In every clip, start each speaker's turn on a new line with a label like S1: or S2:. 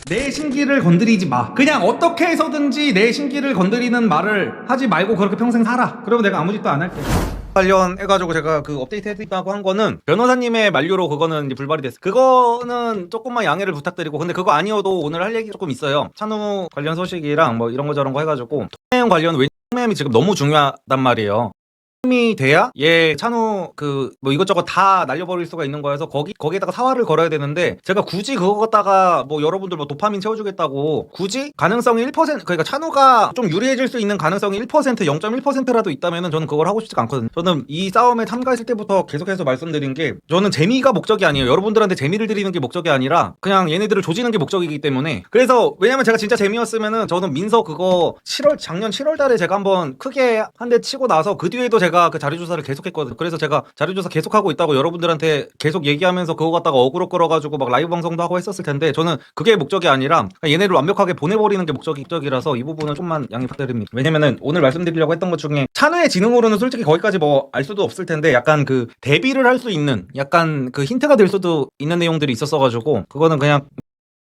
S1: 내 신기를 건드리지 마. 그냥 어떻게 해서든지 내 신기를 건드리는 말을 하지 말고 그렇게 평생 살아. 그러면 내가 아무 짓도 안 할게. 관련해가지고 제가 그 업데이트 해드린다고 한 거는 변호사님의 만료로 그거는 이제 불발이 됐어요. 그거는 조금만 양해를 부탁드리고, 근데 그거 아니어도 오늘 할 얘기 조금 있어요. 찬우 관련 소식이랑 뭐 이런 거 저런 거 해가지고 통행 관련, 왜 통행이 지금 너무 중요하단 말이에요. 이 돼야 얘 찬우 그 뭐 이것저것 다 날려버릴 수가 있는 거여서 거기에다가 사활을 걸어야 되는데, 제가 굳이 그거 갖다가 뭐 여러분들 뭐 도파민 채워주겠다고 굳이 가능성이 1%, 그러니까 찬우가 좀 유리해질 수 있는 가능성이 1%, 0.1%라도 있다면은 저는 그걸 하고 싶지가 않거든요. 저는 이 싸움에 참가했을 때부터 계속해서 말씀드린 게, 저는 재미가 목적이 아니에요. 여러분들한테 재미를 드리는 게 목적이 아니라 그냥 얘네들을 조지는 게 목적이기 때문에. 그래서 왜냐면 제가 진짜 재미였으면은 저는 민서 그거 작년 7월 달에 제가 한번 크게 한 대 치고 나서 그 뒤에도 제가 그 자료조사를 계속했거든요. 그래서 제가 자료조사 계속하고 있다고 여러분들한테 계속 얘기하면서 그거 갖다가 어그로 끌어가지고 막 라이브 방송도 하고 했었을 텐데, 저는 그게 목적이 아니라 얘네를 완벽하게 보내버리는 게 목적이라서 이 부분은 좀만 양해 부탁드립니다. 왜냐면은 오늘 말씀드리려고 했던 것 중에 찬우의 지능으로는 솔직히 거기까지 뭐 알 수도 없을 텐데, 약간 그 대비를 할 수 있는 약간 그 힌트가 될 수도 있는 내용들이 있었어가지고, 그거는 그냥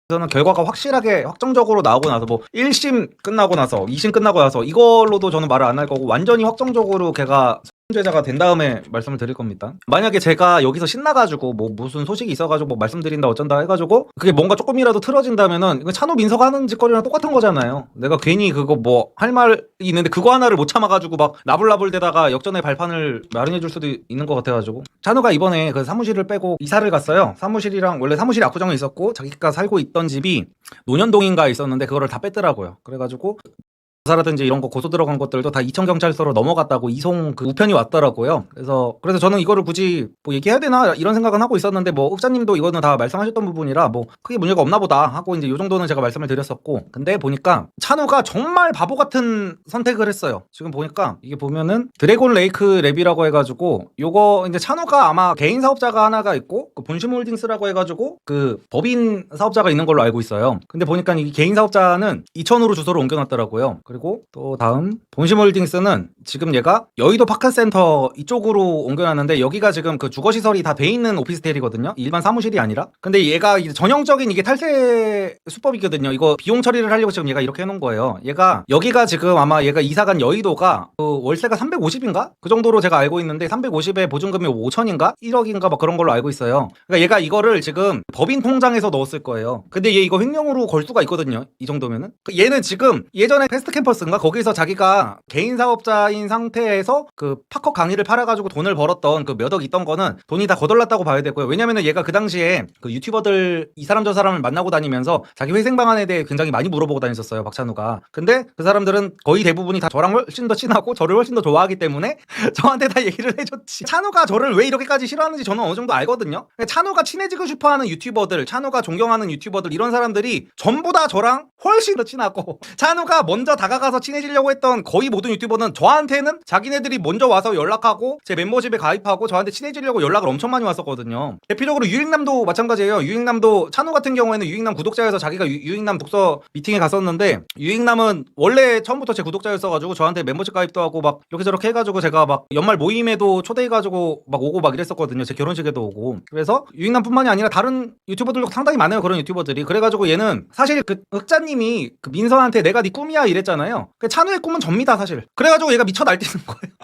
S1: 저는 결과가 확실하게 확정적으로 나오고 나서, 뭐 1심 끝나고 나서 2심 끝나고 나서 이걸로도 저는 말을 안 할 거고, 완전히 확정적으로 걔가 죄자가 된 다음에 말씀을 드릴 겁니다. 만약에 제가 여기서 신나가지고 뭐 무슨 소식이 있어가지고 뭐 말씀드린다 어쩐다 해가지고 그게 뭔가 조금이라도 틀어진다면은 이거 찬우 민서가 하는 짓거리랑 똑같은 거잖아요. 내가 괜히 그거 뭐 할 말이 있는데 그거 하나를 못 참아가지고 막 나불나불 대다가 역전의 발판을 마련해줄 수도 있는 것 같아가지고. 찬우가 이번에 그 사무실을 빼고 이사를 갔어요. 사무실이랑, 원래 사무실이 압구정에 있었고 자기가 살고 있던 집이 논현동인가 있었는데 그거를 다 뺐더라고요. 그래가지고 사라든지 이런 거 고소 들어간 것들도 다 이천경찰서로 넘어갔다고 이송 그 우편이 왔더라고요. 그래서 저는 이거를 굳이 뭐 얘기해야 되나 이런 생각은 하고 있었는데, 뭐 흑자님도 이거는 다 말씀하셨던 부분이라 뭐 크게 문제가 없나 보다 하고 이제 요 정도는 제가 말씀을 드렸었고, 근데 보니까 찬우가 정말 바보 같은 선택을 했어요. 지금 보니까 이게 보면은 드래곤 레이크 랩이라고 해가지고, 요거 이제 찬우가 아마 개인 사업자가 하나가 있고 그 본심홀딩스라고 해가지고 그 법인 사업자가 있는 걸로 알고 있어요. 근데 보니까 이 개인 사업자는 이천으로 주소를 옮겨놨더라고요. 그리고 또 다음 본심홀딩스는 지금 얘가 여의도 파크센터 이쪽으로 옮겨놨는데, 여기가 지금 그 주거시설이 다 돼 있는 오피스텔이거든요. 일반 사무실이 아니라. 근데 얘가 이제 전형적인 이게 탈세 수법이거든요. 이거 비용 처리를 하려고 지금 얘가 이렇게 해놓은 거예요. 얘가 여기가 지금 아마 얘가 이사간 여의도가 그 월세가 350인가? 그 정도로 제가 알고 있는데, 350에 보증금이 5천인가? 1억인가? 막 그런 걸로 알고 있어요. 그러니까 얘가 이거를 지금 법인 통장에서 넣었을 거예요. 근데 얘 이거 횡령으로 걸 수가 있거든요. 이 정도면은. 얘는 지금 예전에 패스트 캠퍼스인가? 거기서 자기가 개인 사업자인 상태에서 그 파커 강의를 팔아가지고 돈을 벌었던 그 몇 억 있던 거는 돈이 다 거덜났다고 봐야 되고요. 왜냐면은 얘가 그 당시에 그 유튜버들 이 사람 저 사람을 만나고 다니면서 자기 회생 방안에 대해 굉장히 많이 물어보고 다녔었어요, 박찬우가. 근데 그 사람들은 거의 대부분이 다 저랑 훨씬 더 친하고 저를 훨씬 더 좋아하기 때문에 저한테 다 얘기를 해줬지. 찬우가 저를 왜 이렇게까지 싫어하는지 저는 어느 정도 알거든요. 찬우가 친해지고 싶어하는 유튜버들, 찬우가 존경하는 유튜버들, 이런 사람들이 전부 다 저랑 훨씬 더 친하고, 찬우가 먼저 다가가서 친해지려고 했던 거의 모든 유튜버는 저한테는 자기네들이 먼저 와서 연락하고 제 멤버십에 가입하고 저한테 친해지려고 연락을 엄청 많이 왔었거든요. 대표적으로 유익남도 마찬가지예요. 유익남도, 찬우 같은 경우에는 유익남 구독자여서 자기가 유익남 독서 미팅에 갔었는데, 유익남은 원래 처음부터 제 구독자였어가지고 저한테 멤버십 가입도 하고 막 이렇게 저렇게 해가지고 제가 막 연말 모임에도 초대해가지고 막 오고 막 이랬었거든요. 제 결혼식에도 오고. 그래서 유익남뿐만이 아니라 다른 유튜버들도 상당히 많아요, 그런 유튜버들이. 그래가지고 얘는 사실 그 흑자님이 그 민서한테 내가 네 꿈이야 이랬잖아요. 그 찬우의 꿈은 접니다, 사실. 그래가지고 얘가 미쳐 날뛰는 거예요.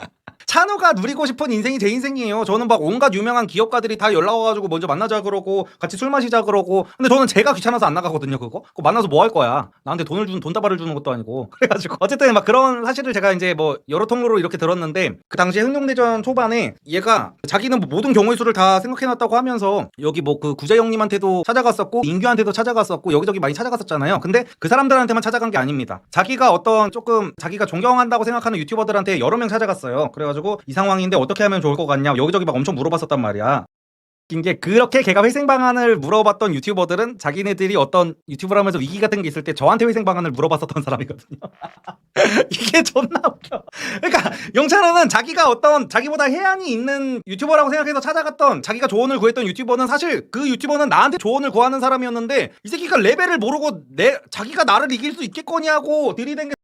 S1: 찬우가 누리고 싶은 인생이 제 인생이에요. 저는 막 온갖 유명한 기업가들이 다 연락 와가지고 먼저 만나자 그러고 같이 술 마시자 그러고, 근데 저는 제가 귀찮아서 안 나가거든요. 그거 만나서 뭐 할 거야. 나한테 돈다발을 주는 것도 아니고. 그래가지고 어쨌든 막 그런 사실을 제가 이제 뭐 여러 통로로 이렇게 들었는데, 그 당시에 흥룡대전 초반에 얘가 자기는 뭐 모든 경우의 수를 다 생각해놨다고 하면서 여기 뭐 그 구자영님한테도 찾아갔었고 인규한테도 찾아갔었고 여기저기 많이 찾아갔었잖아요. 근데 그 사람들한테만 찾아간 게 아닙니다. 자기가 어떤 조금 자기가 존경한다고 생각하는 유튜버들한테 여러 명 찾아갔어요. 그래가지고 이 상황인데 어떻게 하면 좋을 것 같냐 여기저기 막 엄청 물어봤었단 말이야. 게 그렇게 걔가 회생 방안을 물어봤던 유튜버들은 자기네들이 어떤 유튜브를 하면서 위기 같은 게 있을 때 저한테 회생 방안을 물어봤었던 사람이거든요. 이게 존나 웃겨. 그러니까 영찬은 자기가 어떤 자기보다 해안이 있는 유튜버라고 생각해서 찾아갔던, 자기가 조언을 구했던 유튜버는 사실 그 유튜버는 나한테 조언을 구하는 사람이었는데, 이 새끼가 레벨을 모르고 자기가 나를 이길 수 있겠거냐고 들이댄 게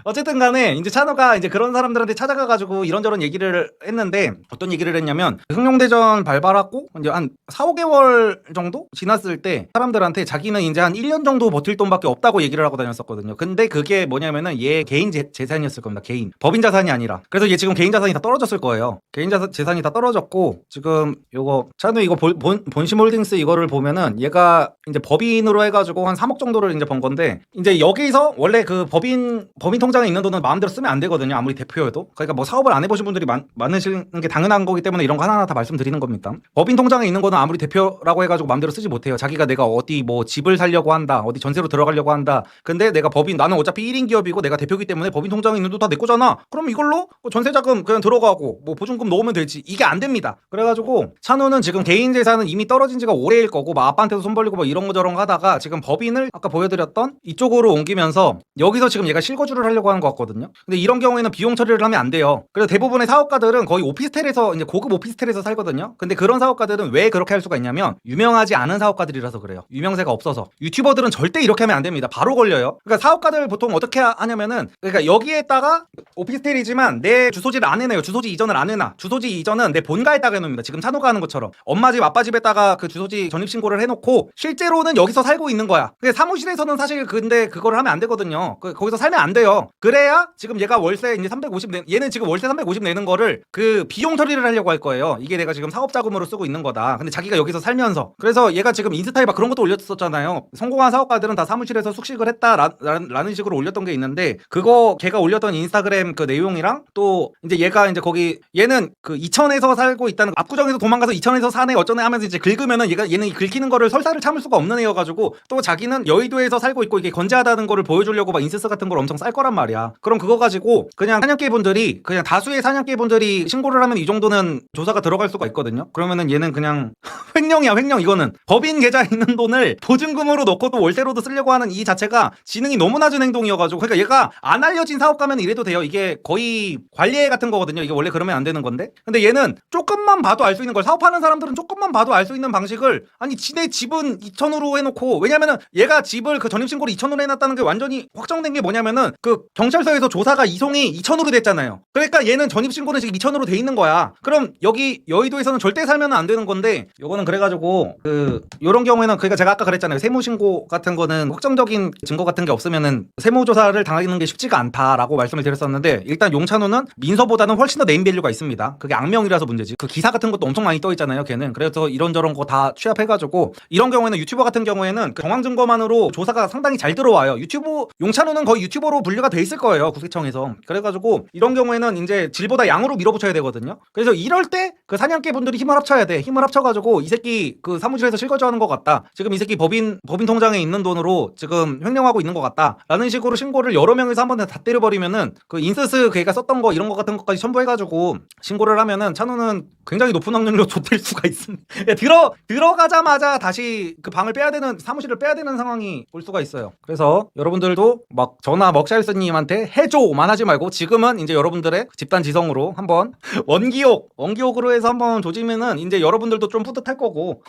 S1: 어쨌든 간에 이제 찬호가 이제 그런 사람들한테 찾아가가지고 이런저런 얘기를 했는데 어떤 얘기를 했냐면 흑룡대전 발발하고 이제 한 4, 5개월 정도 지났을 때 사람들한테 자기는 이제 한 1년 정도 버틸 돈밖에 없다고 얘기를 하고 다녔었거든요. 근데 그게 뭐냐면은 얘 개인 재산이었을 겁니다. 개인. 법인 자산이 아니라. 그래서 얘 지금 개인 자산이 다 떨어졌을 거예요. 개인 재산이 다 떨어졌고 지금 요거 찬호 이거 본심홀딩스 이거를 보면은 얘가 이제 법인으로 해가지고 한 3억 정도를 이제 번 건데 이제 여기서 원래 그 법인 통장에 있는 돈은 마음대로 쓰면 안 되거든요. 아무리 대표여도. 그러니까 뭐 사업을 안 해보신 분들이 많으시는 게 당연한 거기 때문에 이런 거 하나하나 다 말씀드리는 겁니다. 법인 통장에 있는 거는 아무리 대표라고 해가지고 마음대로 쓰지 못해요. 자기가 내가 어디 뭐 집을 살려고 한다, 어디 전세로 들어가려고 한다. 근데 내가 나는 어차피 1인 기업이고 내가 대표기 때문에 법인 통장에 있는 돈 다 내 거잖아. 그럼 이걸로 전세자금 그냥 들어가고 뭐 보증금 넣으면 되지. 이게 안 됩니다. 그래가지고 찬우는 지금 개인 재산은 이미 떨어진 지가 오래일 거고 막 아빠한테도 손 벌리고 뭐 이런 거 저런 거 하다가 지금 법인을 아까 보여드렸던 이쪽으로 옮기면서 여기서 지금 얘가 실거주를 하려고 하는 것 같거든요. 근데 이런 경우에는 비용 처리를 하면 안 돼요. 그래서 대부분의 사업가들은 거의 오피스텔에서 이제 고급 오피스텔에서 살거든요. 근데 그런 사업가들은 왜 그렇게 할 수가 있냐면 유명하지 않은 사업가들이라서 그래요. 유명세가 없어서. 유튜버들은 절대 이렇게 하면 안 됩니다. 바로 걸려요. 그러니까 사업가들 보통 어떻게 하냐면은 그러니까 여기에다가 오피스텔이지만 내 주소지를 안 해놔요. 주소지 이전을 안 해놔. 주소지 이전은 내 본가에다가 해놓습니다. 지금 찬호가 하는 것처럼 엄마 집 아빠 집에다가 그 주소지 전입신고를 해놓고 실제로는 여기서 살고 있는 거야. 근데 사무실에서는 사실 근데 그거를 하면 안 되거든요. 거기서 살면 안 돼요. 그래야 지금 얘가 월세 이제 350 얘는 지금 월세 350 내는 거를 그 비용 처리를 하려고 할 거예요. 이게 내가 지금 사업 자금으로 쓰고 있는 거다. 근데 자기가 여기서 살면서 그래서 얘가 지금 인스타에 막 그런 것도 올렸었잖아요. 성공한 사업가들은 다 사무실에서 숙식을 했다라는 식으로 올렸던 게 있는데 그거 걔가 올렸던 인스타그램 그 내용이랑 또 이제 얘가 이제 거기 얘는 그 이천에서 살고 있다는 압구정에서 도망가서 이천에서 사네 어쩌네 하면서 이제 긁으면은 얘는 긁히는 거를 설사를 참을 수가 없는 애여가지고 또 자기는 여의도에서 살고 있고 이게 건재하다는 거를 보여주려고 막 인스스 같은 걸 엄청 쌀 거란 말이야. 그럼 그거 가지고 그냥 사냥개분들이 그냥 다수의 사냥개분들이 신고를 하면 이 정도는 조사가 들어갈 수가 있거든요. 그러면은 얘는 그냥 횡령이야 횡령. 이거는 법인 계좌에 있는 돈을 보증금으로 넣고도 월세로도 쓰려고 하는 이 자체가 지능이 너무 낮은 행동이어가지고 그러니까 얘가 안 알려진 사업가면 이래도 돼요. 이게 거의 관리회 같은 거거든요. 이게 원래 그러면 안 되는 건데 근데 얘는 조금만 봐도 알 수 있는 걸 사업하는 사람들은 조금만 봐도 알 수 있는 방식을 아니 지네 집은 2천으로 해놓고 왜냐면은 얘가 집을 그 전입신고를 2천으로 해놨다는 게 완전히 확정된 게 뭐냐면은 그 경찰서에서 조사가 이송이 2천으로 됐잖아요. 그러니까 얘는 전입신고는 지금 2천으로 돼 있는 거야. 그럼 여기 여의도에서는 절대 살면 안 되는 건데 요거는 그래가지고 그 요런 경우에는 그러니까 제가 아까 그랬잖아요. 세무신고 같은 거는 확정적인 증거 같은 게 없으면은 세무조사를 당하는 게 쉽지가 않다라고 말씀을 드렸었는데 일단 용찬호는 민서보다는 훨씬 더 네임밸류가 있습니다. 그게 악명이라서 문제지. 그 기사 같은 것도 엄청 많이 떠 있잖아요. 걔는 그래서 이런저런 거 다 취합해가지고 이런 경우에는 유튜버 같은 경우에는 그 정황 증거만으로 조사가 상당히 잘 들어와요. 유튜브 용찬호는 거의 유튜버로 분류가 돼 있을 거예요. 국세청에서. 그래가지고 이런 경우에는 이제 질보다 양으로 밀어붙여야 되거든요. 그래서 이럴 때 그 사냥개 분들이 힘을 합쳐야 돼. 힘을 합쳐가지고 이 새끼 그 사무실에서 실거주하는 것 같다. 지금 이 새끼 법인 통장에 있는 돈으로 지금 횡령하고 있는 것 같다. 라는 식으로 신고를 여러 명에서 한 번에 다 때려버리면은 그 인스스 걔가 썼던 거 이런 거 같은 것까지 첨부해가지고 신고를 하면은 찬우는 굉장히 높은 확률로 좆될 수가 있습니다. 들어가자마자 다시 그 방을 빼야 되는 사무실을 빼야 되는 상황이 올 수가 있어요. 그래서 여러분들도 막 저나 먹샤일스님한테 해줘만 하지 말고 지금은 이제 여러분들의 집단 지성으로 한번 원기옥으로 해서 한번 조지면은 이제 여러분들도 좀 뿌듯할 거고.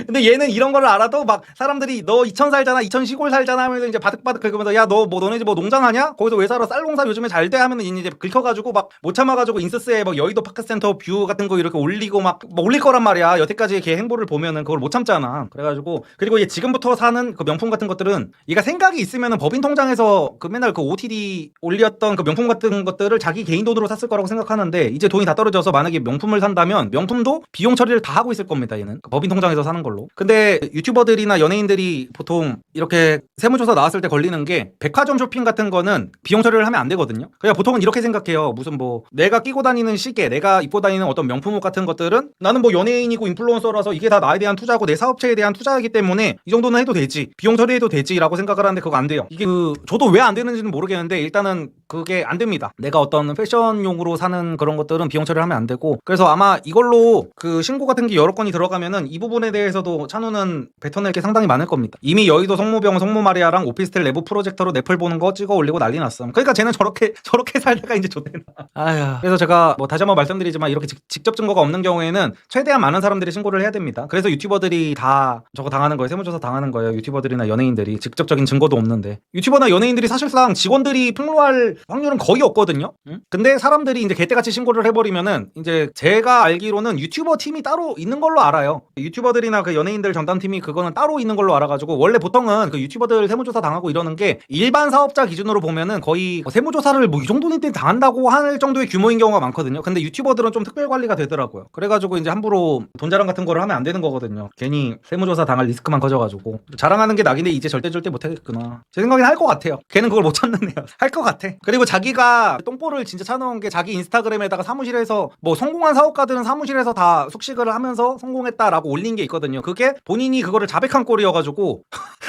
S1: 근데 얘는 이런 걸 알아도 막 사람들이 너 이천 살잖아, 이천 시골 살잖아 하면서 이제 바득바득 긁으면서 야 너 뭐 너네 집 뭐 농장 하냐? 거기서 왜 살아? 쌀농사 요즘에 잘 돼 하면은 이제 긁혀가지고 막 못 참아가지고 인스스에 막 여의도 파크센터 뷰 같은 거 이렇게 올리고 막 올릴 거란 말이야. 여태까지 걔 행보를 보면은 그걸 못 참잖아. 그래가지고 그리고 얘 지금부터 사는 그 명품 같은 것들은 얘가 생각이 있으면은 법인 통장에서 그 맨날 그 OTD 올렸던 그 명품 같은 것들을 자기 개인 돈으로 샀을 거라고 생각하는데 이제 돈이 다 떨어져서 만약에 명품을 산다면 명품도 비용 처리를 다 하고 있을 겁니다. 얘는 그 법인 통장에서 사는 걸로. 근데 유튜버들이나 연예인들이 보통 이렇게 세무조사 나왔을 때 걸리는 게 백화점 쇼핑 같은 거는 비용 처리를 하면 안 되거든요. 그냥 보통은 이렇게 생각해요. 무슨 뭐 내가 끼고 다니는 시계, 내가 입고 다니는 어떤 명품 옷 같은 것들은 나는 뭐 연예인이고 인플루언서라서 이게 다 나에 대한 투자고 내 사업체에 대한 투자이기 때문에 이 정도는 해도 되지, 비용 처리해도 되지라고 생각을 하는데 그거 안 돼요. 이게 저도 왜 안 되는지는 모르겠는데 일단은 그게 안 됩니다. 내가 어떤 패션용으로 사는 그런 것들은 비용 처리를 하면 안 되고 그래서 아마 이걸로 그 신고 같은 게 여러 건이 들어가면은 이 부분에 대해서도 찬우는 뱉어낼 게 상당히 많을 겁니다. 이미 여의도 성모병 성모마리아랑 오피스텔 내부 프로젝터로 넷플 보는 거 찍어 올리고 난리 났음. 그러니까 쟤는 저렇게 살다가 이제 좋대나. 아휴. 그래서 제가 뭐 다시 한번 말씀드리지만 이렇게 직접 증거가 없는 경우에는 최대한 많은 사람들이 신고를 해야 됩니다. 그래서 유튜버들이 다 저거 당하는 거예요. 세무조사 당하는 거예요. 유튜버들이나 연예인들이 직접적인 증거도 없는데 유튜버나 연예인 연예인들이 사실상 직원들이 폭로할 확률은 거의 없거든요. 근데 사람들이 이제 개떼같이 신고를 해버리면은 이제 제가 알기로는 유튜버 팀이 따로 있는 걸로 알아요. 유튜버들이나 그 연예인들 전담팀이 그거는 따로 있는 걸로 알아가지고 원래 보통은 그 유튜버들 세무조사 당하고 이러는 게 일반 사업자 기준으로 보면은 거의 세무조사를 뭐 이 정도는 당한다고 할 정도의 규모인 경우가 많거든요. 근데 유튜버들은 좀 특별 관리가 되더라고요. 그래가지고 이제 함부로 돈 자랑 같은 거를 하면 안 되는 거거든요. 괜히 세무조사 당할 리스크만 커져가지고 자랑하는 게 낙인데 이제 절대 못하겠구나. 제 생각에는 할 것 같아요. 걔는 그걸 못 참는데요. 할 것 같아. 그리고 자기가 똥볼을 진짜 차놓은 게 자기 인스타그램에다가 사무실에서 뭐 성공한 사업가들은 사무실에서 다 숙식을 하면서 성공했다라고 올린 게 있거든요. 그게 본인이 그거를 자백한 꼴이어가지고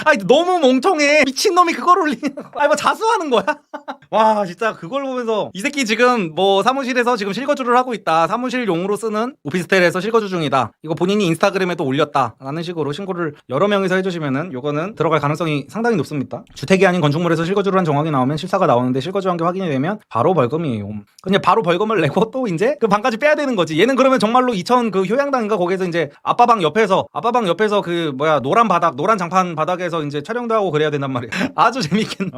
S1: 아니 너무 멍청해. 미친놈이 그걸 올리는 거야. 아니 뭐 자수하는 거야? 와 진짜 그걸 보면서 이 새끼 지금 뭐 사무실에서 지금 실거주를 하고 있다. 사무실용으로 쓰는 오피스텔에서 실거주 중이다. 이거 본인이 인스타그램에도 올렸다. 라는 식으로 신고를 여러 명이서 해주시면은 요거는 들어갈 가능성이 상당히 높습니다. 주택이 아닌 건축물에서 실거주를 한 정황이 나오면 실사가 나오는데 실거주한 게 확인이 되면 바로 벌금이에요. 그냥 바로 벌금을 내고 또 이제 그 방까지 빼야 되는 거지. 얘는 그러면 정말로 이천 그 효양당인가 거기서 이제 아빠방 옆에서 그 뭐야 노란 장판 바닥에서 이제 촬영도 하고 그래야 된단 말이야. 아주 재밌겠네.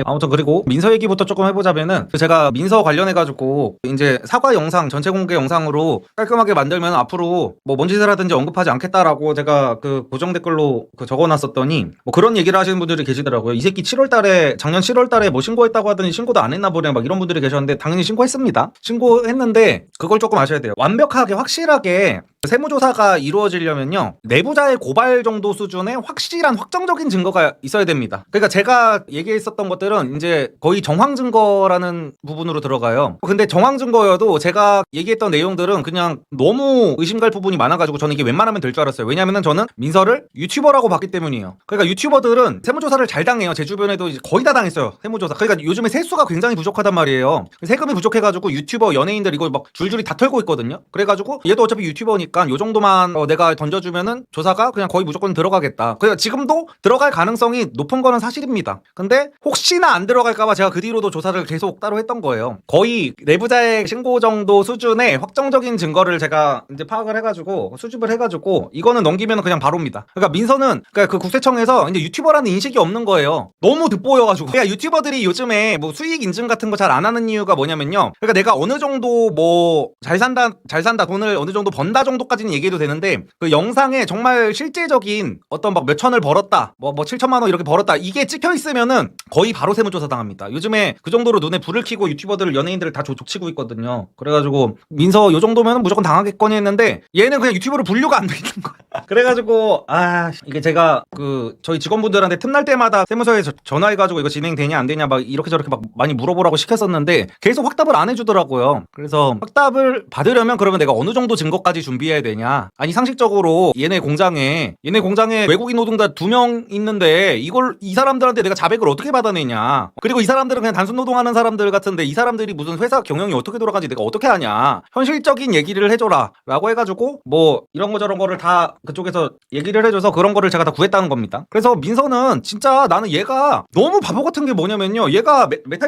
S1: 아무튼 그리고 민서 얘기부터 조금 해보자면은 제가 민서 관련해가지고 이제 사과 영상 전체 공개 영상으로 깔끔하게 만들면 앞으로 뭐 뭔 짓을 하든지 언급하지 않겠다라고 제가 그 고정 댓글로 그 적어놨었더니 뭐 그런 얘기를 하시는 분들이 계시더라고요. 이 새끼 작년 7월달에 뭐 신고했다고 하더니 신고도 안 했나 보네 막 이런 분들이 계셨는데 당연히 신고했습니다. 신고했는데 그걸 조금 아셔야 돼요. 완벽하게 확실하게 세무조사가 이루어지려면요 내부자의 고발 정도 수준의 확실한 확정적인 증거가 있어야 됩니다. 그러니까 제가 얘기했었던 것들은 이제 거의 정황 증거라는 부분으로 들어가요. 근데 정황 증거여도 제가 얘기했던 내용들은 그냥 너무 의심갈 부분이 많아가지고 저는 이게 웬만하면 될 줄 알았어요. 왜냐면은 저는 민서를 유튜버라고 봤기 때문이에요. 그러니까 유튜버들은 세무조사를 잘 당해요. 제 주변에도 이제 거의 다 당했어요. 세무조사. 그러니까 요즘에 세수가 굉장히 부족하단 말이에요. 세금이 부족해가지고 유튜버 연예인들 이거 막 줄줄이 다 털고 있거든요. 그래가지고 얘도 어차피 유튜버니까 요 정도만 내가 던져주면은 조사가 그냥 거의 무조건 들어가겠다. 그러니까 지금도 들어갈 가능성이 높은 거는 사실입니다. 근데 혹시나 안 들어갈까봐 제가 그 뒤로도 조사를 계속 따로 했던 거예요. 거의 내부자의 신고 정도 수준의 확정적인 증거를 제가 이제 파악을 해가지고 수집을 해가지고 이거는 넘기면 그냥 바로입니다. 그러니까 민서는 그러니까 그 국세청에서 이제 유튜버라는 인식이 없는 거예요. 너무 돋보여가지고. 그러니까 유튜버들이 요즘에 뭐 수익 인증 같은 거 잘 안 하는 이유가 뭐냐면요. 그러니까 내가 어느 정도 뭐 잘 산다 돈을 어느 정도 번다 정도까지는 얘기해도 되는데 그 영상에 정말 실제적인 어떤 막 몇천을 벌었다 뭐 7천만 원 이렇게 벌었다 이게 찍혀 있으면은 거의 바로 세무조사 당합니다. 요즘에 그 정도로 눈에 불을 켜고 유튜버들 연예인들을 다 족치고 있거든요. 그래가지고 민서 요 정도면 무조건 당하겠거니 했는데 얘는 그냥 유튜브로 분류가 안 돼 있는 거야. 그래가지고 이게 제가 그 저희 직원분들한테 틈날 때마다 세무서에 전화해가지고 이거 진행되냐 안 되냐 막 이렇게 저렇게 막 많이 물어보라고 시켰었는데 계속 확답을 안 해주더라고요. 그래서 확답을 받으려면 그러면 내가 어느 정도 증거까지 준비해야 되냐. 아니 상식적으로 얘네 공장에 외국인 노동자 2명 있는데 이 사람들한테 내가 자백을 어떻게 받아내냐. 그리고 이 사람들은 그냥 단순 노동하는 사람들 같은데 이 사람들이 무슨 회사 경영이 어떻게 돌아가는지 내가 어떻게 아냐. 현실적인 얘기를 해줘라 라고 해가지고 뭐 이런 거 저런 거를 다 그쪽에서 얘기를 해줘서 그런 거를 제가 다 구했다는 겁니다. 그래서 민서는 진짜 나는 얘가 너무 바보 같은 게 뭐냐면요. 얘가 메타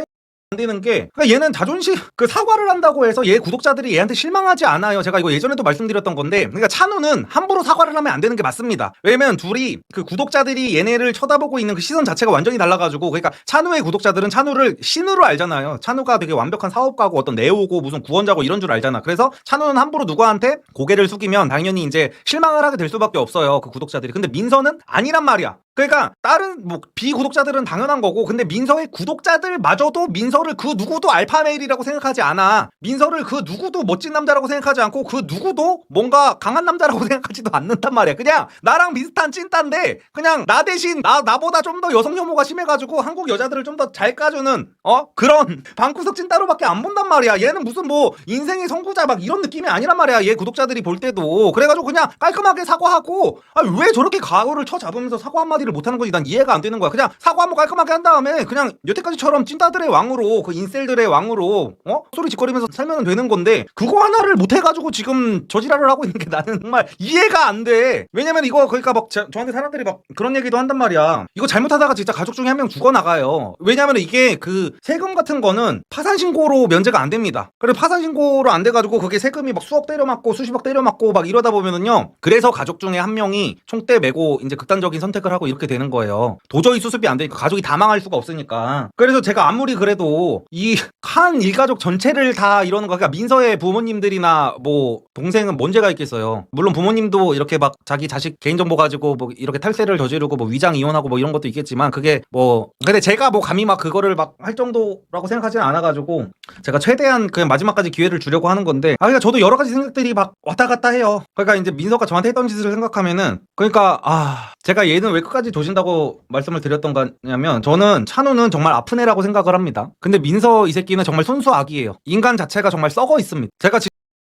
S1: 안 되는 게 그러니까 얘는 자존심 그 사과를 한다고 해서 얘 구독자들이 얘한테 실망하지 않아요. 제가 이거 예전에도 말씀드렸던 건데 그러니까 찬우는 함부로 사과를 하면 안 되는 게 맞습니다. 왜냐면 둘이 그 구독자들이 얘네를 쳐다보고 있는 그 시선 자체가 완전히 달라가지고 그러니까 찬우의 구독자들은 찬우를 신으로 알잖아요. 찬우가 되게 완벽한 사업가고 어떤 네오고 무슨 구원자고 이런 줄 알잖아. 그래서 찬우는 함부로 누구한테 고개를 숙이면 당연히 이제 실망을 하게 될 수밖에 없어요. 그 구독자들이. 근데 민서는 아니란 말이야. 그러니까 다른 뭐 비구독자들은 당연한 거고 근데 민서의 구독자들마저도 민서를 그 누구도 알파메일이라고 생각하지 않아. 민서를 그 누구도 멋진 남자라고 생각하지 않고 그 누구도 뭔가 강한 남자라고 생각하지도 않는단 말이야. 그냥 나랑 비슷한 찐따인데 그냥 나 대신 나보다 좀 더 여성 혐오가 심해가지고 한국 여자들을 좀 더 잘 까주는 그런 방구석 찐따로밖에 안 본단 말이야. 얘는 무슨 뭐 인생의 선구자 막 이런 느낌이 아니란 말이야. 얘 구독자들이 볼 때도. 그래가지고 그냥 깔끔하게 사과하고 왜 저렇게 가오를 쳐잡으면서 사과 한마디 못하는 건지 난 이해가 안 되는 거야. 그냥 사과 한번 깔끔하게 한 다음에 그냥 여태까지처럼 찐따들의 왕으로 왕으로 그 인셀들의 왕으로 소리 짓거리면서 살면 되는 건데 그거 하나를 못 해가지고 지금 저지랄을 하고 있는 게 나는 정말 이해가 안 돼. 왜냐면 이거 그러니까 막 저한테 사람들이 막 그런 얘기도 한단 말이야. 이거 잘못하다가 진짜 가족 중에 한 명 죽어 나가요. 왜냐면 이게 그 세금 같은 거는 파산 신고로 면제가 안 됩니다. 그래 파산 신고로 안 돼가지고 그게 세금이 막 수억 때려맞고 수십억 때려맞고 막 이러다 보면은요. 그래서 가족 중에 한 명이 총대 메고 이제 극단적인 선택을 하고 이렇게 되는 거예요. 도저히 수습이 안 되니까 가족이 다 망할 수가 없으니까. 그래서 제가 아무리 그래도 이 한 일가족 전체를 다 이러는 거, 그러니까 민서의 부모님들이나 뭐 동생은 뭔 죄가 있겠어요. 물론 부모님도 이렇게 막 자기 자식 개인정보 가지고 뭐 이렇게 탈세를 저지르고 뭐 위장 이혼하고 뭐 이런 것도 있겠지만 그게 뭐 근데 제가 뭐 감히 막 그거를 막 할 정도라고 생각하지는 않아가지고 제가 최대한 그냥 마지막까지 기회를 주려고 하는 건데 그러니까 저도 여러 가지 생각들이 막 왔다 갔다 해요. 그러니까 이제 민서가 저한테 했던 짓을 생각하면은 그러니까 제가 얘는 왜 끝까지 조진다고 말씀을 드렸던 거냐면 저는 찬우는 정말 아픈 애라고 생각을 합니다. 근데 민서 이 새끼는 정말 순수 악이에요. 인간 자체가 정말 썩어 있습니다. 제가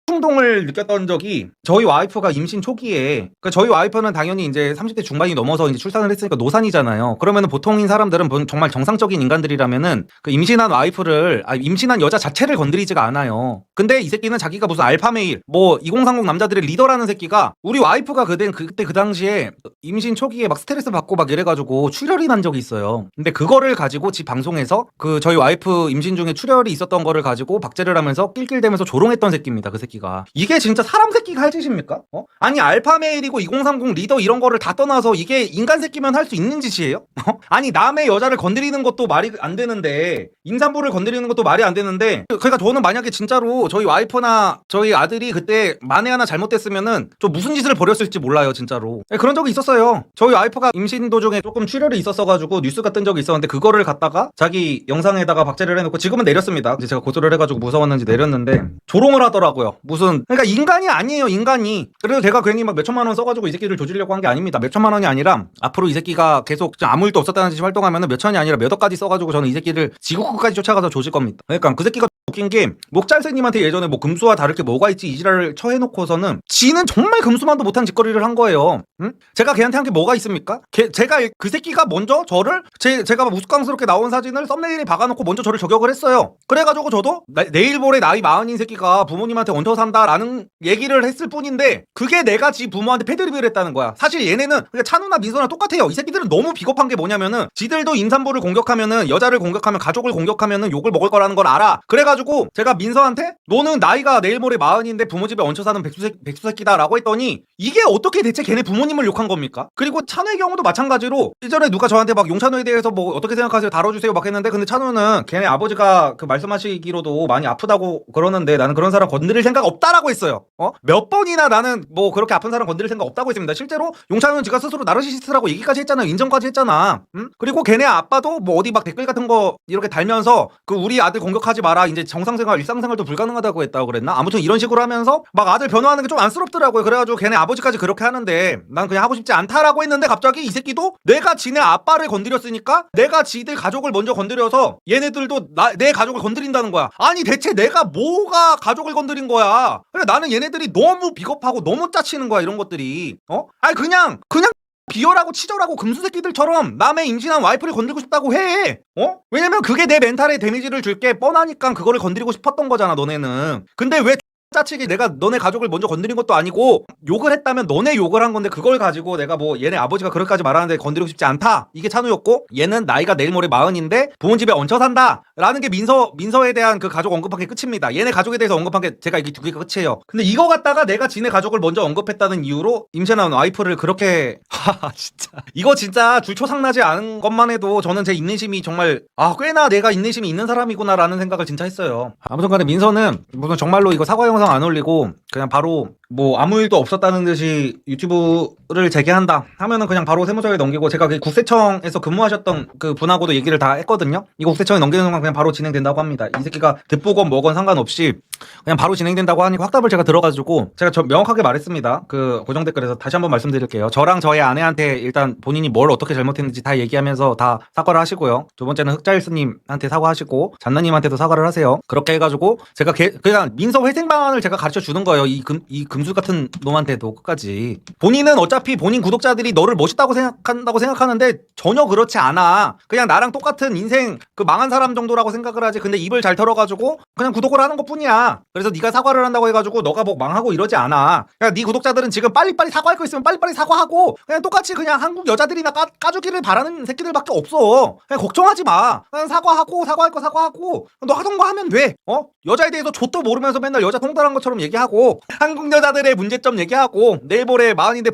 S1: 충동을 느꼈던 적이 저희 와이프가 임신 초기에 그러니까 저희 와이프는 당연히 이제 30대 중반이 넘어서 이제 출산을 했으니까 노산이잖아요. 그러면은 보통인 사람들은 정말 정상적인 인간들이라면은 그 임신한 와이프를 임신한 여자 자체를 건드리지가 않아요. 근데 이 새끼는 자기가 무슨 알파메일 뭐 2030 남자들의 리더라는 새끼가 우리 와이프가 그때 그 당시에 임신 초기에 막 스트레스 받고 막 이래가지고 출혈이 난 적이 있어요. 근데 그거를 가지고 집 방송에서 그 저희 와이프 임신 중에 출혈이 있었던 거를 가지고 박제를 하면서 낄낄대면서 조롱했던 새끼입니다. 그 새끼가. 이게 진짜 사람 새끼가 할 짓입니까? 아니 알파메일이고 2030 리더 이런 거를 다 떠나서 이게 인간 새끼면 할 수 있는 짓이에요? 아니 남의 여자를 건드리는 것도 말이 안 되는데 임산부를 건드리는 것도 말이 안 되는데 그러니까 저는 만약에 진짜로 저희 와이프나 저희 아들이 그때 만에 하나 잘못됐으면은 저 무슨 짓을 벌였을지 몰라요 진짜로. 그런 적이 있었어요. 저희 와이프가 임신 도중에 조금 출혈이 있었어가지고 뉴스가 뜬 적이 있었는데 그거를 갖다가 자기 영상에다가 박제를 해놓고 지금은 내렸습니다. 이제 제가 고소를 해가지고 무서웠는지 내렸는데 조롱을 하더라고요. 무슨 그러니까 인간이 아니에요 인간이. 그래서 제가 괜히 막 몇천만 원 써가지고 이 새끼를 조지려고 한 게 아닙니다. 몇천만 원이 아니라 앞으로 이 새끼가 계속 아무 일도 없었다는 듯이 활동하면은 몇천이 아니라 몇 억까지 써가지고 저는 이 새끼를 지구끝까지 쫓아가서 조질 겁니다. 그러니까 그 새끼가 웃긴 게 목잘새님한테 예전에 뭐 금수와 다를 게 뭐가 있지 이지랄을 처해놓고서는 지는 정말 금수만도 못한 짓거리를 한 거예요. 응? 제가 걔한테 한 게 뭐가 있습니까? 제가 그 새끼가 먼저 저를 제가 우스꽝스럽게 나온 사진을 썸네일에 박아놓고 먼저 저를 저격을 했어요. 그래가지고 저도 내일 모레 나이 40인 새끼가 부모님한테 얹혀 산다라는 얘기를 했을 뿐인데 그게 내가 지 부모한테 패드립을 했다는 거야. 사실 얘네는 그러니까 찬우나 민서나 똑같아요. 이 새끼들은 너무 비겁한 게 뭐냐면은 지들도 임산부를 공격하면은 여자를 공격하면 가족을 공격하면은 욕을 먹을 거라는 걸 알아. 그래가지고 제가 민서한테 너는 나이가 내일 모레 40인데 부모 집에 얹혀 사는 백수 새끼다라고 했더니 이게 어떻게 대체 걔네 부모님을 욕한 겁니까? 그리고 찬우의 경우도 마찬가지로 이전에 누가 저한테 막 용찬우에 대해서 뭐 어떻게 생각하세요 다뤄주세요 막 했는데 근데 찬우는 걔네 아버지가 그 말씀하시기로도 많이 아프다고 그러는데 나는 그런 사람 건드릴 생각 없다라고 했어요. 몇 번이나 나는 뭐 그렇게 아픈 사람 건드릴 생각 없다고 했습니다. 실제로 용찬우는 지가 스스로 나르시시스트라고 얘기까지 했잖아요. 인정까지 했잖아. 그리고 걔네 아빠도 뭐 어디 막 댓글 같은 거 이렇게 달면서 그 우리 아들 공격하지 마라 이제 정상생활 일상생활도 불가능하다고 했다고 그랬나? 아무튼 이런 식으로 하면서 막 아들 변호하는 게 좀 안쓰럽더라고요. 그래가지고 걔네 아버지까지 그렇게 하는데 난 그냥 하고 싶지 않다라고 했는데 갑자기 이 새끼도 내가 지네 아빠를 건드렸으니까 내가 지들 가족을 먼저 건드려서 얘네들도 내 가족을 건드린다는 거야. 아니 대체 내가 뭐가 가족을 건드린 거야? 그래 나는 얘네들이 너무 비겁하고 너무 짜치는 거야 이런 것들이. 아니 그냥 비열하고 치졸하고 금수새끼들처럼 남의 임신한 와이프를 건드리고 싶다고 해. 왜냐면 그게 내 멘탈에 데미지를 줄 게 뻔하니까 그거를 건드리고 싶었던 거잖아 너네는. 근데 왜 짜치게 내가 너네 가족을 먼저 건드린 것도 아니고 욕을 했다면 너네 욕을 한 건데 그걸 가지고 내가 뭐 얘네 아버지가 그렇게까지 말하는데 건드리고 싶지 않다 이게 찬우였고 얘는 나이가 내일 모레 40인데 부모 집에 얹혀 산다 라는 게 민서에 대한 그 가족 언급한 게 끝입니다. 얘네 가족에 대해서 언급한 게 제가 이게 두 개가 끝이에요. 근데 이거 갖다가 내가 지네 가족을 먼저 언급했다는 이유로 임신한 와이프를 그렇게 진짜 이거 진짜 줄초상나지 않은 것만 해도 저는 제 인내심이 정말 꽤나 내가 인내심이 있는 사람이구나 라는 생각을 진짜 했어요. 아무튼 간에 민서는 무슨 정말로 이거 사과 영상 안 올리고 그냥 바로 뭐 아무 일도 없었다는 듯이 유튜브를 재개한다 하면은 그냥 바로 세무서에 넘기고 제가 그 국세청에서 근무하셨던 그 분하고도 얘기를 다 했거든요. 이거 국세청에 넘기는 순간 그냥 바로 진행된다고 합니다. 이 새끼가 듣보건 뭐건 상관없이 그냥 바로 진행된다고 하니까 확답을 제가 들어가지고 제가 명확하게 말했습니다. 그 고정 댓글에서 다시 한번 말씀드릴게요. 저랑 저의 아내한테 일단 본인이 뭘 어떻게 잘못했는지 다 얘기하면서 다 사과를 하시고요. 두 번째는 흑자일스님한테 사과하시고 잔나님한테도 사과를 하세요. 그렇게 해가지고 제가 그냥 민서 회생 방안을 제가 가르쳐 주는 거예요. 이 금수 같은 놈한테도 끝까지. 본인은 어차피 본인 구독자들이 너를 멋있다고 생각하는데 전혀 그렇지 않아. 그냥 나랑 똑같은 인생 그 망한 사람 정도라고 생각을 하지. 근데 입을 잘 털어가지고 그냥 구독을 하는 것뿐이야. 그래서 네가 사과를 한다고 해가지고 너가 뭐 망하고 이러지 않아. 그냥 네 구독자들은 지금 빨리빨리 사과할 거 있으면 빨리빨리 사과하고 그냥 똑같이 그냥 한국 여자들이나 까주기를 바라는 새끼들밖에 없어. 그냥 걱정하지 마. 그냥 사과하고 사과할 거 사과하고 너 하던 거 하면 돼. 여자에 대해서 좆도 모르면서 맨날 여자 통달한 것처럼 얘기하고 한국 여자들의 문제점 얘기하고 내일 모레 마흔인데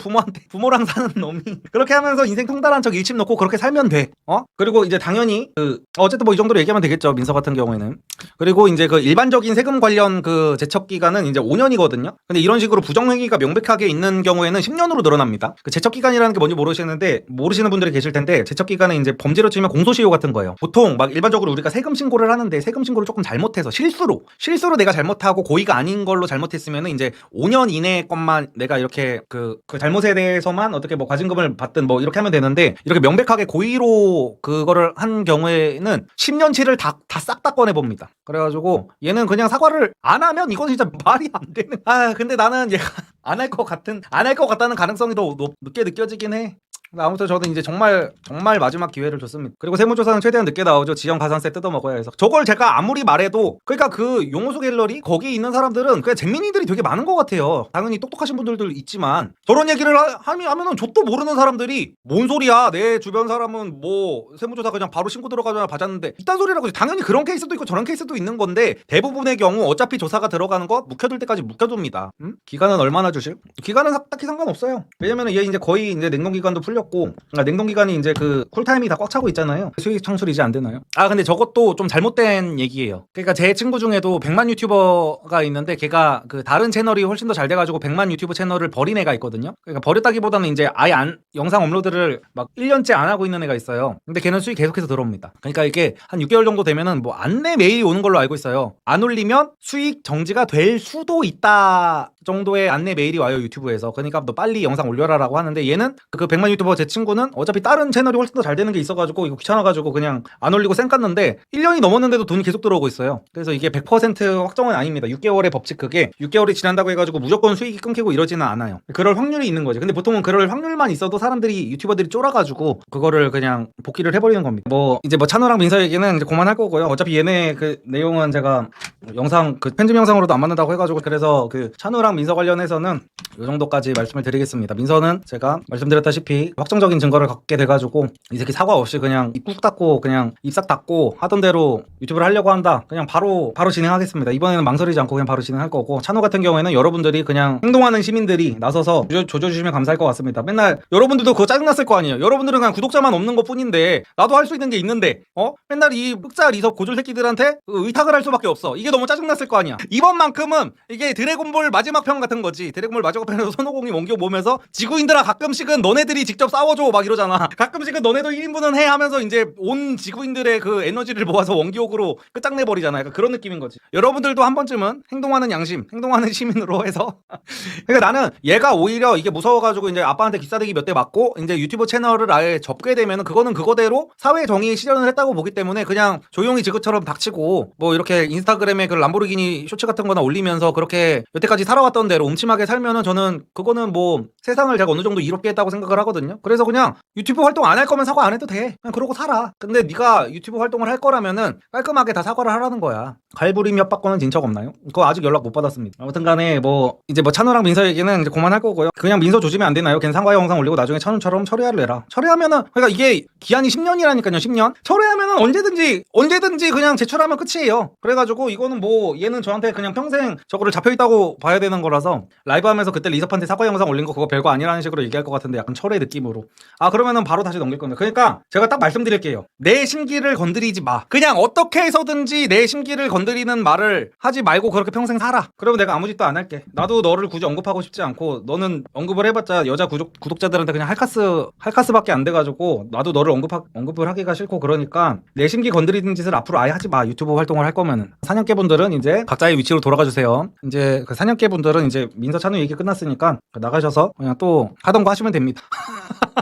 S1: 부모랑 사는 놈이 그렇게 하면서 인생 통달한 척 일침 놓고 그렇게 살면 돼. 그리고 이제 당연히 어쨌든 뭐 이 정도로 얘기하면 되겠죠. 민서 같은 경우에는. 그리고 이제 그 일반적인 세금 관련 그 제척 기간은 이제 5년이거든요. 근데 이런 식으로 부정행위가 명백하게 있는 경우에는 10년으로 늘어납니다. 그 제척 기간이라는 게 뭔지 모르시는 분들이 계실 텐데 제척 기간은 이제 범죄로 치면 공소시효 같은 거예요. 보통 막 일반적으로 우리가 세금 신고를 하는데 세금 신고를 조금 잘못해서 실수로 내가 잘못하고 고의가 아닌 걸로 잘못했으면은 이제 5년 이내 것만 내가 이렇게 그 잘못에 대해서만 어떻게 뭐 과징금을 받든 뭐 이렇게 하면 되는데 이렇게 명백하게 고의로 그거를 한 경우에는 10년치를 다 싹 다 꺼내 봅니다. 그래가지고 얘는 그냥 사과를 안 하면 이건 진짜 말이 안 되는. 근데 나는 얘가 안 할 것 같다는 가능성이 더 높게 느껴지긴 해. 아무튼 저는 이제 정말 마지막 기회를 줬습니다. 그리고 세무조사는 최대한 늦게 나오죠. 지연 가산세 뜯어먹어야 해서. 저걸 제가 아무리 말해도 그러니까 그 용호소 갤러리 거기 있는 사람들은 그냥 잼민이들이 되게 많은 것 같아요. 당연히 똑똑하신 분들도 있지만 저런 얘기를 하면은 족도 모르는 사람들이 뭔 소리야 내 주변 사람은 뭐 세무조사 그냥 바로 신고 들어가잖아 받았는데 이딴 소리라고. 당연히 그런 케이스도 있고 저런 케이스도 있는 건데 대부분의 경우 어차피 조사가 들어가는 거 묵혀둘 때까지 묵혀둡니다. 기간은 얼마나 주실? 기간은 딱히 상관없어요. 왜냐면은 얘 이제 거의 이제 냉동기간도 풀렸고 냉동기간이 이제 그 쿨타임이 다 꽉 차고 있잖아요. 수익 창출이 이제 안 되나요? 근데 저것도 좀 잘못된 얘기예요. 그러니까 제 친구 중에도 100만 유튜버가 있는데 걔가 그 다른 채널이 훨씬 더 잘 돼가지고 100만 유튜브 채널을 버린 애가 있거든요. 그러니까 버렸다기보다는 이제 아예 영상 업로드를 막 1년째 안 하고 있는 애가 있어요. 근데 걔는 수익 계속해서 들어옵니다. 그러니까 이게 한 6개월 정도 되면은 뭐 안내 메일이 오는 걸로 알고 있어요. 안 올리면 수익 정지가 될 수도 있다 정도의 안내 메일이 와요 유튜브에서. 그러니까 너 빨리 영상 올려라라고 하는데 얘는 그 100만 유튜버 제 친구는 어차피 다른 채널이 훨씬 더 잘 되는 게 있어가지고 이거 귀찮아가지고 그냥 안 올리고 쌩 깠는데 1년이 넘었는데도 돈이 계속 들어오고 있어요. 그래서 이게 100% 확정은 아닙니다. 6개월의 법칙 그게 6개월이 지난다고 해가지고 무조건 수익이 끊기고 이러지는 않아요. 그럴 확률이 있는 거지. 근데 보통은 그럴 확률만 있어도 사람들이 유튜버들이 쫄아가지고 그거를 그냥 복귀를 해버리는 겁니다. 뭐 이제 뭐 찬호랑 민서 얘기는 이제 그만할 거고요. 어차피 얘네 그 내용은 제가 영상 그 편집 영상으로도 안 맞는다고 해가지고 그래서 그 찬호랑 민서 관련해서는 이 정도까지 말씀을 드리겠습니다. 민서는 제가 말씀드렸다시피 확정적인 증거를 갖게 돼가지고 이 새끼 사과 없이 그냥 입 꾹 닫고 그냥 입 싹 닫고 하던 대로 유튜브를 하려고 한다. 그냥 바로 진행하겠습니다. 이번에는 망설이지 않고 그냥 바로 진행할 거고 찬호 같은 경우에는 여러분들이 그냥 행동하는 시민들이 나서서 조져주시면 감사할 것 같습니다. 맨날 여러분들도 그거 짜증났을 거 아니에요. 여러분들은 그냥 구독자만 없는 것 뿐인데 나도 할 수 있는 게 있는데 맨날 이 흑자 리석 고졸 새끼들한테 의탁을 할 수밖에 없어. 이게 너무 짜증났을 거 아니야. 이번만큼은 이게 드래곤볼 마지막 편 같은 거지. 드래곤볼 마지막 편에서 손오공이 원기호 모면서 지구인들아 가끔씩은 너네들이 직접 싸워줘 막 이러잖아. 가끔씩은 너네도 1인분은 해 하면서 이제 온 지구인들의 그 에너지를 모아서 원기옥으로 끝장내버리잖아. 약간 그런 느낌인 거지. 여러분들도 한 번쯤은 행동하는 양심, 행동하는 시민으로 해서 그러니까 나는 얘가 오히려 이게 무서워가지고 이제 아빠한테 기싸대기 몇 대 맞고 이제 유튜브 채널을 아예 접게 되면은 그거는 그거대로 사회 정의 실현을 했다고 보기 때문에 그냥 조용히 지그처럼 닥치고 뭐 이렇게 인스타그램에 그 람보르기니 쇼츠 같은 거나 올리면서 그렇게 여태까지 살아왔던 대로 음침하게 살면은 저는 그거는 뭐 세상을 제가 어느 정도 이롭게 했다고 생각을 하거든요. 그래서 그냥 유튜브 활동 안 할 거면 사과 안 해도 돼. 그냥 그러고 살아. 근데 네가 유튜브 활동을 할 거라면은 깔끔하게 다 사과를 하라는 거야. 갈부림 협박권은 진 적 없나요? 그거 아직 연락 못 받았습니다. 아무튼 간에 뭐 이제 뭐 찬호랑 민서 얘기는 이제 그만할 거고요. 그냥 민서 조지면 안 되나요? 걔는 상과 영상 올리고 나중에 찬호처럼 철회를 해라. 철회하면은 그러니까 이게 기한이 10년이라니까요. 10년. 철회하면은 언제든지 그냥 제출하면 끝이에요. 그래가지고 이거는 뭐 얘는 저한테 그냥 평생 저거를 잡혀있다고 봐야 되는 거라서 라이브 하면서 그때 리섭한테 사과 영상 올린 거 그거 별거 아니라는 식으로 얘기할 것 같은데 약간 철회 느낌으로. 그러면은 바로 다시 넘길 겁니다. 그러니까 제가 딱 말씀드릴게요. 내 심기를 건드리지 마. 그냥 어떻게 해서든지 내 심기를 건드리는 말을 하지 말고 그렇게 평생 살아. 그러면 내가 아무 짓도 안 할게. 나도 너를 굳이 언급하고 싶지 않고 너는 언급을 해봤자 여자 구독자들한테 그냥 할카스밖에 안 돼가지고 나도 너를 언급을 하기가 싫고 그러니까 내 심기 건드리는 짓을 앞으로 아예 하지 마. 유튜브 활동을 할 거면은. 사냥개분들은 이제 각자의 위치로 돌아가 주세요. 이제 그 사냥개분들은 이제 민서 찬우 얘기 끝났으니까 나가셔서 그냥 또 하던 거 하시면 됩니다.